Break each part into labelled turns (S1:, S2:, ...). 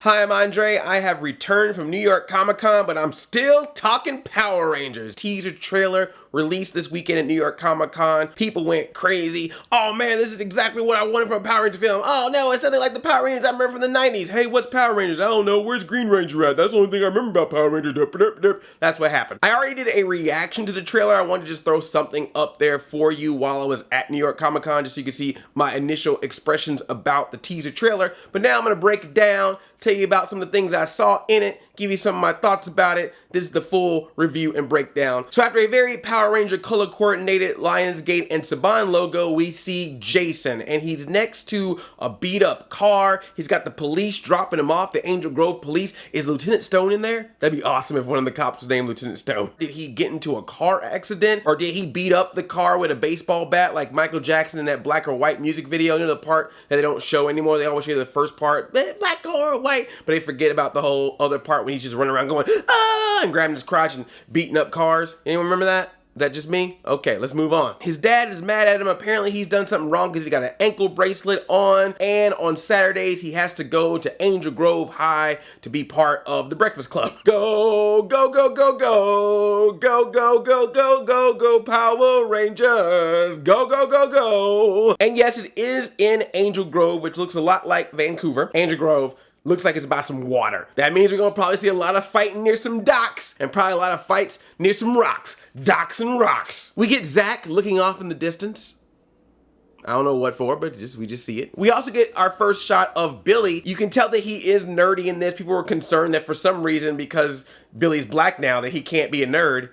S1: Hi, I'm Andre. I have returned from New York Comic Con, but I'm still talking Power Rangers. Teaser trailer released this weekend at New York Comic Con. People went crazy. Oh man, this is exactly what I wanted from a Power Ranger film. Oh no, it's nothing like the Power Rangers I remember from the 90s. Hey, what's Power Rangers? I don't know. Where's Green Ranger at? That's the only thing I remember about Power Rangers. That's what happened. I already did a reaction to the trailer. I wanted to just throw something up there for you while I was at New York Comic Con, just so you can see my initial expressions about the teaser trailer. But now I'm going to break it down, tell you about some of the things I saw in it, give you some of my thoughts about it. This is the full review and breakdown. So after a very Power Ranger color coordinated Lionsgate and Saban logo, we see Jason, and he's next to a beat up car. He's got the police dropping him off, the Angel Grove police. Is Lieutenant Stone in there? That'd be awesome if one of the cops was named Lieutenant Stone. Did he get into a car accident, or did he beat up the car with a baseball bat like Michael Jackson in that black or white music video? You know, the part that they don't show anymore. They always show the first part, black or white, but they forget about the whole other part when he's just running around going, ah, and grabbing his crotch and beating up cars. Anyone remember that? Is that just me? Okay, let's move on. His dad is mad at him. Apparently he's done something wrong because he got an ankle bracelet on, and on Saturdays he has to go to Angel Grove High to be part of the Breakfast Club. Go, go, go, go, go, go, go, go, go, go, go, Power Rangers. Go, go, go, go. And yes, it is in Angel Grove, which looks a lot like Vancouver. Angel Grove looks like it's by some water. That means we're gonna probably see a lot of fighting near some docks and probably a lot of fights near some rocks. Docks and rocks. We get Zach looking off in the distance. I don't know what for, but we just see it. We also get our first shot of Billy. You can tell that he is nerdy in this. People were concerned that for some reason, because Billy's black now, that he can't be a nerd.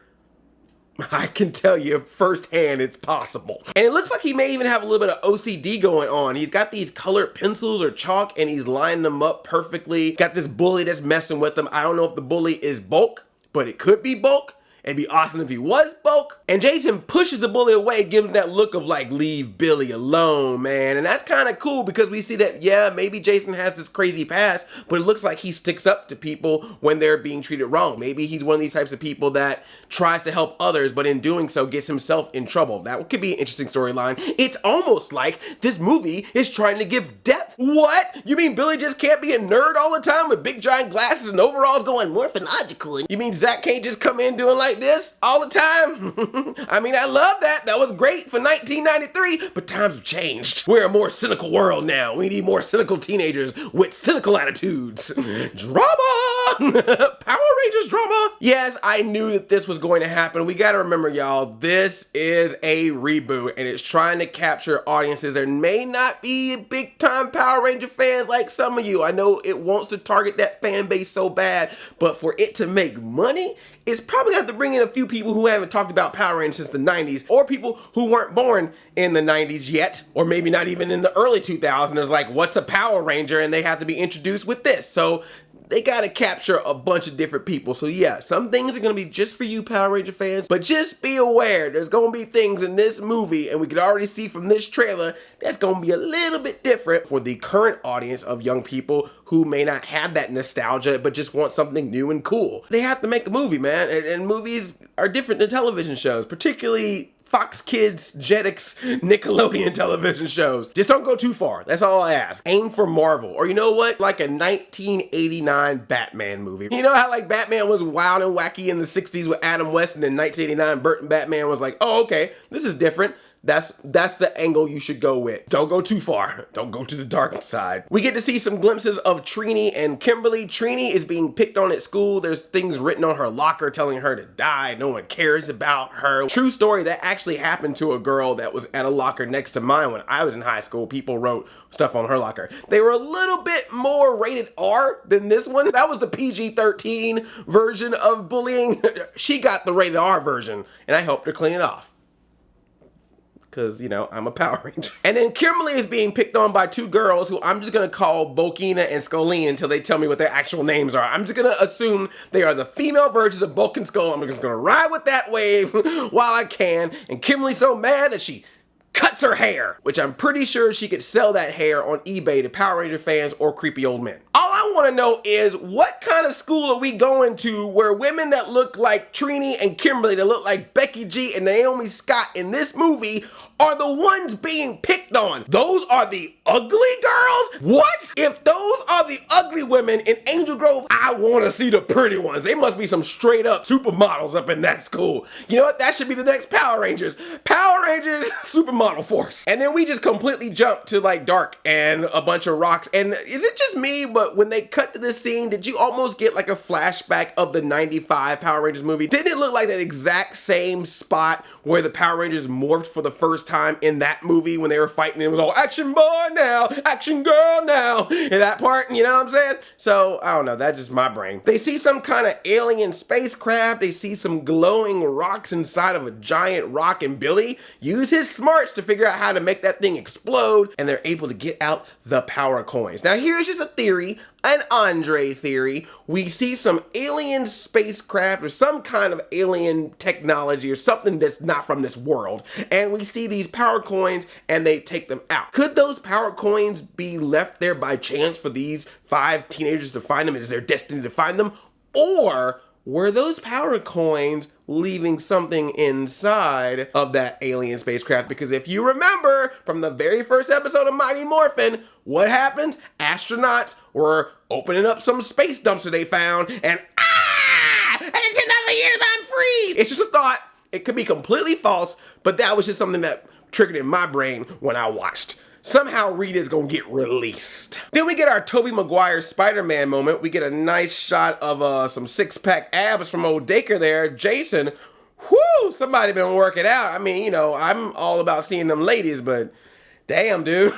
S1: I can tell you firsthand it's possible. And it looks like he may even have a little bit of OCD going on. He's got these colored pencils or chalk and he's lining them up perfectly. Got this bully that's messing with him. I don't know if the bully is Bulk, but it could be Bulk. It'd be awesome if he was Bulk. And Jason pushes the bully away, gives him that look of like, leave Billy alone, man. And that's kind of cool because we see that, yeah, maybe Jason has this crazy past, but it looks like he sticks up to people when they're being treated wrong. Maybe he's one of these types of people that tries to help others, but in doing so gets himself in trouble. That could be an interesting storyline. It's almost like this movie is trying to give depth. What? You mean Billy just can't be a nerd all the time with big giant glasses and overalls going morphological? You mean Zach can't just come in doing like this all the time? I mean, I love that. That was great for 1993, but times have changed. We're a more cynical world now. We need more cynical teenagers with cynical attitudes. Drama! Power Rangers drama! Yes, I knew that this was going to happen. We gotta remember, y'all, this is a reboot, and it's trying to capture audiences. There may not be big time Power Ranger fans like some of you. I know it wants to target that fan base so bad, but for it to make money, it's probably gonna have to bring in a few people who haven't talked about Power Rangers since the 90s, or people who weren't born in the 90s yet, or maybe not even in the early 2000s. There's like, what's a Power Ranger? And they have to be introduced with this. So they gotta capture a bunch of different people. So yeah, some things are gonna be just for you Power Ranger fans, but just be aware, there's gonna be things in this movie, and we can already see from this trailer, that's gonna be a little bit different for the current audience of young people who may not have that nostalgia, but just want something new and cool. They have to make a movie, man, and movies are different than television shows, particularly Fox Kids, Jetix, Nickelodeon television shows. Just don't go too far. That's all I ask. Aim for Marvel. Or you know what? Like a 1989 Batman movie. You know how like Batman was wild and wacky in the 60s with Adam West, and in 1989 Burton Batman was like, oh, okay, this is different. That's the angle you should go with. Don't go too far. Don't go to the dark side. We get to see some glimpses of Trini and Kimberly. Trini is being picked on at school. There's things written on her locker telling her to die. No one cares about her. True story, that actually happened to a girl that was at a locker next to mine when I was in high school. People wrote stuff on her locker. They were a little bit more rated R than this one. That was the PG-13 version of bullying. She got the rated R version, and I helped her clean it off. Because, you know, I'm a Power Ranger. And then Kimberly is being picked on by two girls who I'm just going to call Bulkina and Skolene until they tell me what their actual names are. I'm just going to assume they are the female versions of Bulk and Skull. I'm just going to ride with that wave while I can. And Kimberly's so mad that she cuts her hair, which I'm pretty sure she could sell that hair on eBay to Power Ranger fans or creepy old men. All I want to know is, what kind of school are we going to where women that look like Trini and Kimberly, that look like Becky G and Naomi Scott in this movie, are the ones being picked on? Those are the ugly girls? What? If those are the ugly women in Angel Grove, I want to see the pretty ones. They must be some straight up supermodels up in that school. You know what? That should be the next Power Rangers. Power Rangers Supermodel Force. And then we just completely jump to like dark and a bunch of rocks. And is it just me, but when they cut to this scene, did you almost get like a flashback of the 95 Power Rangers movie? Didn't it look like that exact same spot where the Power Rangers morphed for the first time in that movie when they were fighting? It was all action boy now, action girl now, in that part, you know what I'm saying? So, I don't know, that's just my brain. They see some kind of alien spacecraft, they see some glowing rocks inside of a giant rock, and Billy used his smarts to figure out how to make that thing explode, and they're able to get out the power coins. Now, here's just a theory, an Andre theory. We see some alien spacecraft or some kind of alien technology or something that's not from this world, and we see these power coins and they take them out. Could those power coins be left there by chance for these 5 teenagers to find them? Is their destiny to find them? Or were those power coins leaving something inside of that alien spacecraft? Because if you remember from the very first episode of Mighty Morphin, what happened? Astronauts were opening up some space dumpster they found, and and in 10,000 years I'm free! It's just a thought. It could be completely false, but that was just something that triggered in my brain when I watched. Somehow Rita's gonna get released. Then we get our Tobey Maguire Spider-Man moment. We get a nice shot of some 6-pack abs from old Dacre there. Jason, whoo, somebody been working out. I mean, you know, I'm all about seeing them ladies, but damn, dude.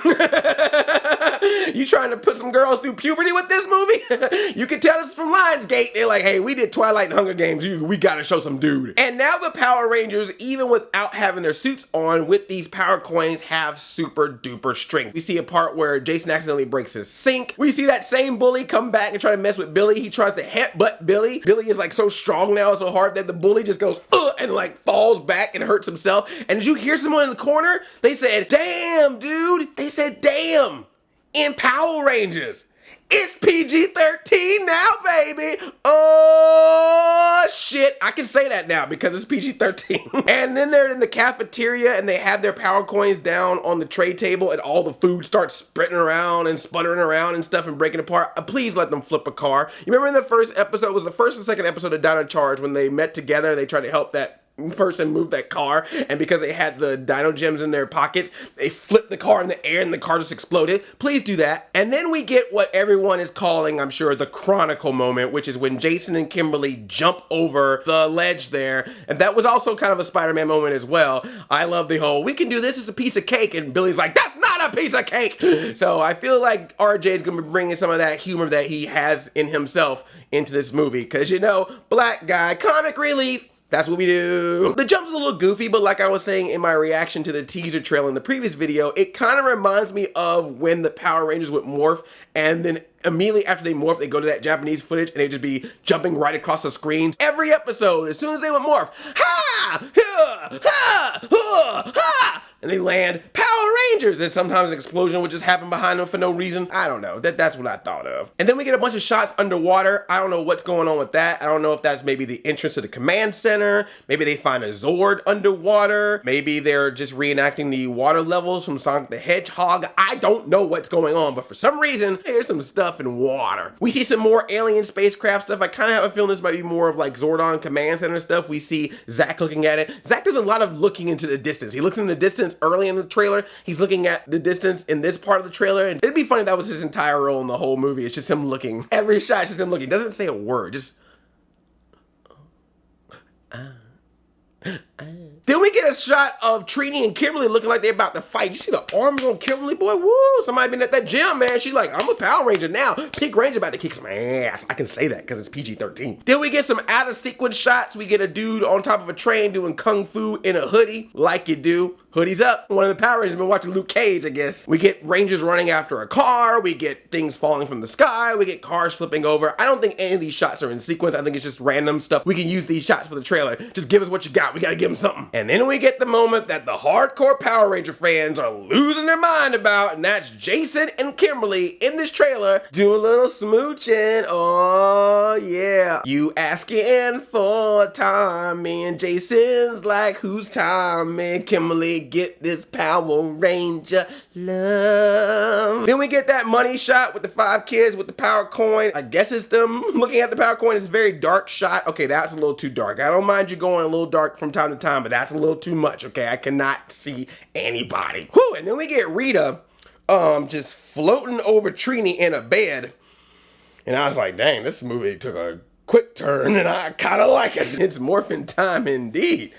S1: You trying to put some girls through puberty with this movie? You can tell it's from Lionsgate. They're like, hey, we did Twilight and Hunger Games. We gotta show some dude. And now the Power Rangers, even without having their suits on, with these power coins, have super duper strength. We see a part where Jason accidentally breaks his sink. We see that same bully come back and try to mess with Billy. He tries to headbutt Billy. Billy is like so strong now, so hard that the bully just goes, and like falls back and hurts himself. And did you hear someone in the corner? They said, damn, dude. They said, damn. In Power Rangers, it's PG-13 now, baby. Oh, shit. I can say that now because it's PG-13. And then they're in the cafeteria and they have their power coins down on the tray table, and all the food starts spreading around and sputtering around and stuff and breaking apart. Please let them flip a car. You remember in the first episode, it was the first and second episode of Dino Charge, when they met together, they tried to help that person move that car, and because they had the dino gems in their pockets, they flipped the car in the air and the car just exploded. Please do that. And then we get what everyone is calling, I'm sure, the Chronicle moment, which is when Jason and Kimberly jump over the ledge there. And that was also kind of a Spider-Man moment as well. I love the whole, we can do this, it's a piece of cake, and Billy's like, that's not a piece of cake. So I feel like RJ is gonna be bringing some of that humor that he has in himself into this movie, because, you know, black guy, comic relief. That's what we do. The jump's a little goofy, but like I was saying in my reaction to the teaser trailer in the previous video, it kind of reminds me of when the Power Rangers would morph, and then immediately after they morph, they go to that Japanese footage and they just be jumping right across the screens. Every episode, as soon as they would morph, ha! Ha! Ha! Ha! Ha! And they land Power Rangers, and sometimes an explosion would just happen behind them for no reason. I don't know. That's what I thought of. And then we get a bunch of shots underwater. I don't know what's going on with that. I don't know if that's maybe the entrance to the command center. Maybe they find a Zord underwater. Maybe they're just reenacting the water levels from Sonic the Hedgehog. I don't know what's going on, but for some reason, there's some stuff in water. We see some more alien spacecraft stuff. I kind of have a feeling this might be more of like Zordon command center stuff. We see Zach looking at it. Zach does a lot of looking into the distance. He looks in the distance early in the trailer. He's looking at the distance in this part of the trailer, and it'd be funny if that was his entire role in the whole movie. It's just him looking. Every shot is just him looking. Doesn't say a word. Just Then we get a shot of Trini and Kimberly looking like they're about to fight. You see the arms on Kimberly, boy? Woo! Somebody been at that gym, man. She's like, I'm a Power Ranger now. Pink Ranger about to kick some ass. I can say that because it's PG-13. Then we get some out of sequence shots. We get a dude on top of a train doing kung fu in a hoodie, like you do. hoodies up. One of the Power Rangers has been watching Luke Cage, I guess. We get Rangers running after a car. We get things falling from the sky. We get cars flipping over. I don't think any of these shots are in sequence. I think it's just random stuff. We can use these shots for the trailer. Just give us what you got. We gotta give them something. And then we get the moment that the hardcore Power Ranger fans are losing their mind about, and that's Jason and Kimberly in this trailer do a little smooching. Oh yeah. You asking for Tommy, and Jason's like, who's Tommy? Kimberly, get this Power Ranger love. Then we get that money shot with the 5 kids with the power coin. I guess it's them looking at the power coin. It's a very dark shot. Okay, that's a little too dark. I don't mind you going a little dark from time to time, but that's a little too much. Okay, I cannot see anybody. Whew, and then we get Rita just floating over Trini in a bed. And I was like, dang, this movie took a quick turn and I kind of like it. It's morphin' time indeed.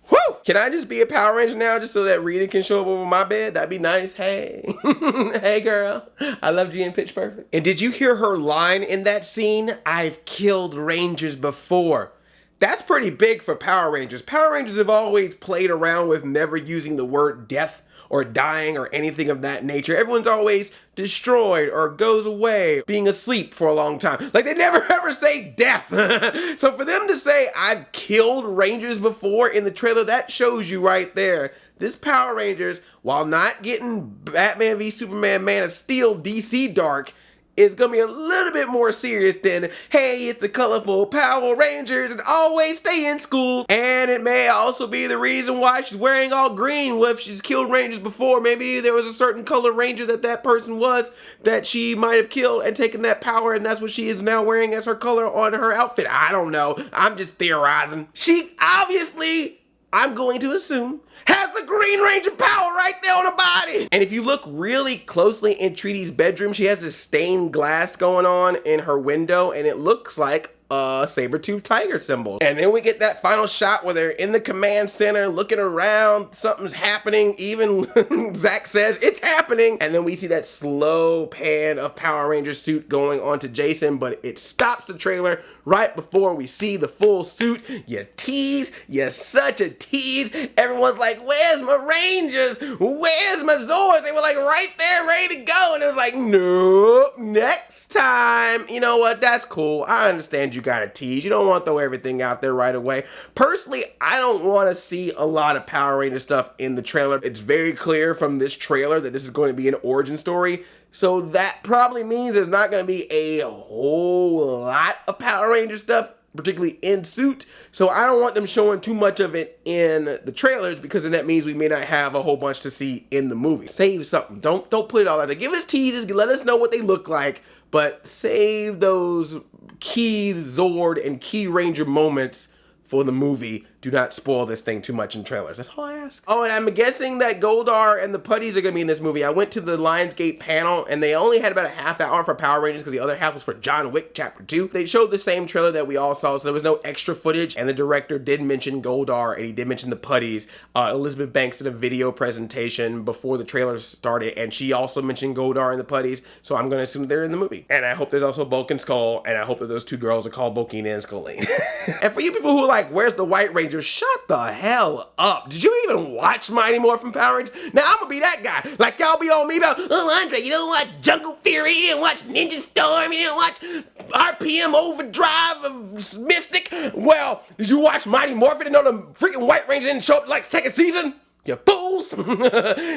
S1: Whew! Can I just be a Power Ranger now just so that Rita can show up over my bed? That'd be nice. Hey. Hey, girl. I loved you in Pitch Perfect. And did you hear her line in that scene? I've killed Rangers before. That's pretty big for Power Rangers. Power Rangers have always played around with never using the word death or dying or anything of that nature. Everyone's always destroyed or goes away, being asleep for a long time. Like, they never ever say death. So for them to say, I've killed Rangers before in the trailer, that shows you right there. This Power Rangers, while not getting Batman v Superman Man of Steel DC dark, is gonna be a little bit more serious than, hey, it's the colorful Power Rangers and always stay in school. And it may also be the reason why she's wearing all green. Well, if she's killed Rangers before, maybe there was a certain color Ranger that person was that she might have killed and taken that power, and that's what she is now wearing as her color on her outfit. I don't know. I'm just theorizing. She obviously, I'm going to assume, has the Green Ranger power right there on her body. And if you look really closely in Trini's bedroom, she has this stained glass going on in her window, and it looks like a saber-toothed tiger symbol. And then we get that final shot where they're in the command center looking around, something's happening, even Zach says it's happening, and then we see that slow pan of Power Ranger suit going onto Jason, but it stops the trailer right before we see the full suit. You tease, you're such a tease. Everyone's like, where's my Rangers? Where's my Zords? They were like right there ready to go, and it was like, nope, next time. You know what, that's cool. I understand you gotta tease. You don't want to throw everything out there right away. Personally, I don't want to see a lot of Power Ranger stuff in the trailer. It's very clear from this trailer that this is going to be an origin story. So that probably means there's not going to be a whole lot of Power Ranger stuff, particularly in suit. So I don't want them showing too much of it in the trailers, because then that means we may not have a whole bunch to see in the movie. Save something. Don't put it all out there. Give us teases. Let us know what they look like, but save those key Zord and key Ranger moments for the movie. Do not spoil this thing too much in trailers. That's all I ask. Oh, and I'm guessing that Goldar and the Puttys are gonna be in this movie. I went to the Lionsgate panel and they only had about a half hour for Power Rangers because the other half was for John Wick Chapter 2. They showed the same trailer that we all saw, so there was no extra footage, and the director did mention Goldar and he did mention the Puttys. Elizabeth Banks did a video presentation before the trailer started, and she also mentioned Goldar and the Puttys, so I'm gonna assume they're in the movie. And I hope there's also Bulk and Skull, and I hope that those two girls are called Bulkina and Skullane. And for you people who are like, where's the White Ranger? Shut the hell up. Did you even watch Mighty Morphin Power Rangers? Now I'm gonna be that guy. Like y'all be on me about, oh Andre, you don't watch Jungle Fury, you didn't watch Ninja Storm, you didn't watch RPM Overdrive of Mystic. Well, did you watch Mighty Morphin and know the freaking White Ranger didn't show up like second season? You fools!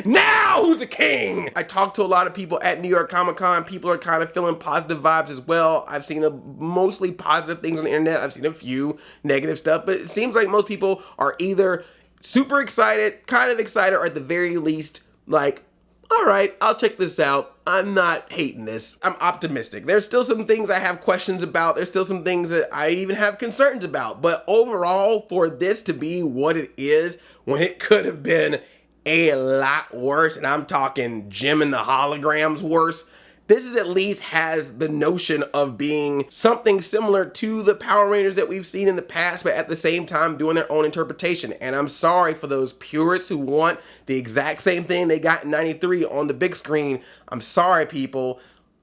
S1: Now who's the king? I talked to a lot of people at New York Comic Con. People are kind of feeling positive vibes as well. I've seen mostly positive things on the internet. I've seen a few negative stuff, but it seems like most people are either super excited, kind of excited, or at the very least, like, all right, I'll check this out. I'm not hating this. I'm optimistic. There's still some things I have questions about. There's still some things that I even have concerns about. But overall, for this to be what it is, when it could have been a lot worse, and I'm talking Jim and the Holograms worse, this is at least has the notion of being something similar to the Power Rangers that we've seen in the past, but at the same time doing their own interpretation. And I'm sorry for those purists who want the exact same thing they got in '93 on the big screen. I'm sorry, people.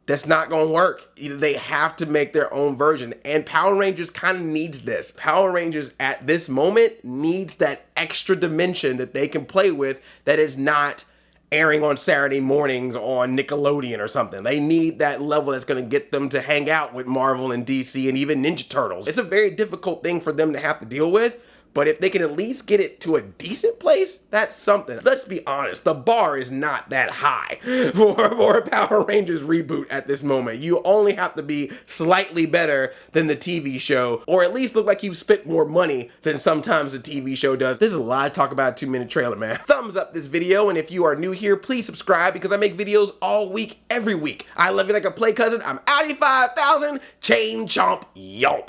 S1: That's not gonna work. They have to make their own version, and Power Rangers kind of needs this. Power Rangers at this moment needs that extra dimension that they can play with that is not airing on Saturday mornings on Nickelodeon or something. They need that level that's going to get them to hang out with Marvel and DC and even Ninja Turtles. It's a very difficult thing for them to have to deal with, but if they can at least get it to a decent place, that's something. Let's be honest, the bar is not that high for a Power Rangers reboot at this moment. You only have to be slightly better than the TV show, or at least look like you've spent more money than sometimes the TV show does. This is a lot of talk about a 2-minute trailer, man. Thumbs up this video, and if you are new here, please subscribe because I make videos all week, every week. I love you like a play cousin. I'm Audi 5000, chain chomp, yomp.